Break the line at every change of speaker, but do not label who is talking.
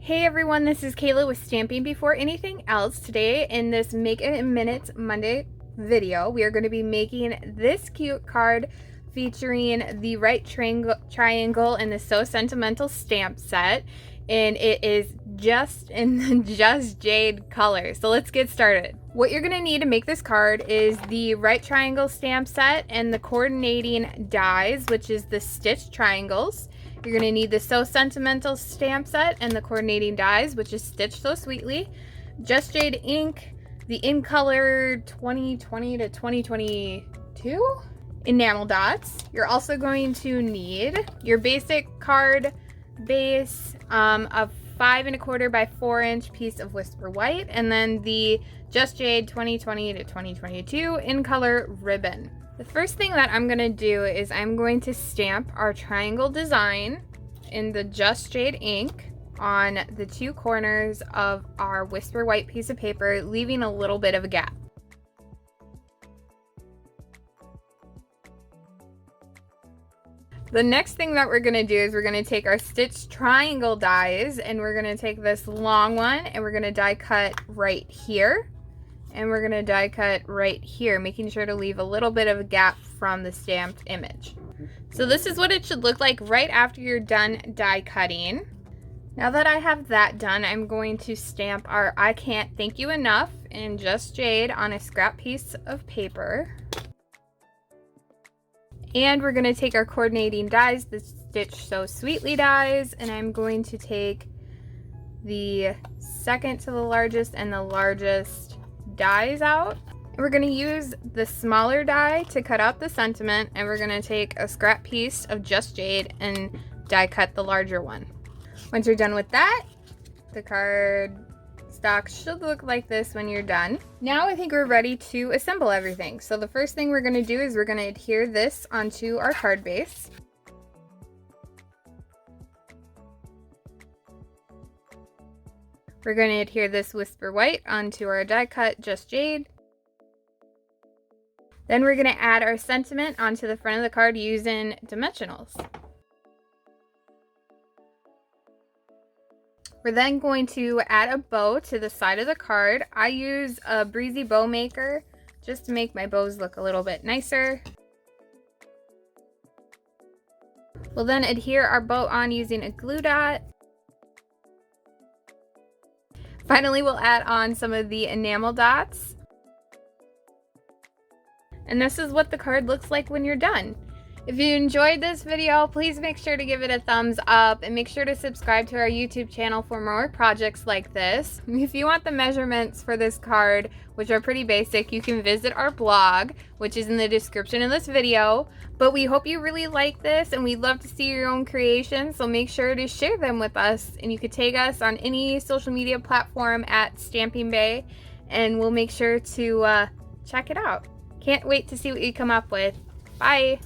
Hey everyone, this is Kayla with Stamping Before Anything Else. Today in this Make It in Minutes Monday video, we are going to be making this cute card featuring the right triangle in the So Sentimental stamp set, and it is just in the Just Jade color. So let's get started. What you're going to need to make this card is the right triangle stamp set and the coordinating dies, which is the stitched triangles. You're going to need the So Sentimental stamp set and the coordinating dies, which is Stitched So Sweetly, Just Jade ink, the In Color 2020 to 2022 enamel dots. You're also going to need your basic card base of 5 1/4 by 4 inch piece of Whisper White, and then the Just Jade 2020 to 2022 In Color ribbon. The first thing that I'm going to do is I'm going to stamp our triangle design in the Just Jade ink on the 2 corners of our Whisper White piece of paper, leaving a little bit of a gap. The next thing that we're going to do is we're going to take our stitched triangle dies, and we're going to take this long one and we're going to die cut right here. And we're going to die cut right here, making sure to leave a little bit of a gap from the stamped image. So this is what it should look like right after you're done die cutting. Now that I have that done, I'm going to stamp our I Can't Thank You Enough in Just Jade on a scrap piece of paper. And we're going to take our coordinating dies, the Stitched So Sweetly dies, and I'm going to take the second to the largest and the largest dies out. We're going to use the smaller die to cut out the sentiment, and we're going to take a scrap piece of Just Jade and die cut the larger one. Once you're done with that, the card stock should look like this when you're done. Now I think we're ready to assemble everything. So the first thing we're going to do is we're going to adhere this onto our card base. We're going to adhere this Whisper White onto our die cut Just Jade. Then we're going to add our sentiment onto the front of the card using dimensionals. We're then going to add a bow to the side of the card. I use a Breezy Bow Maker just to make my bows look a little bit nicer. We'll then adhere our bow on using a glue dot. Finally, we'll add on some of the enamel dots. And this is what the card looks like when you're done. If you enjoyed this video, please make sure to give it a thumbs up and make sure to subscribe to our YouTube channel for more projects like this. If you want the measurements for this card, which are pretty basic, you can visit our blog, which is in the description of this video. But we hope you really like this, and we'd love to see your own creations, so make sure to share them with us. And you could tag us on any social media platform at Stamping Bay, and we'll make sure to check it out. Can't wait to see what you come up with. Bye!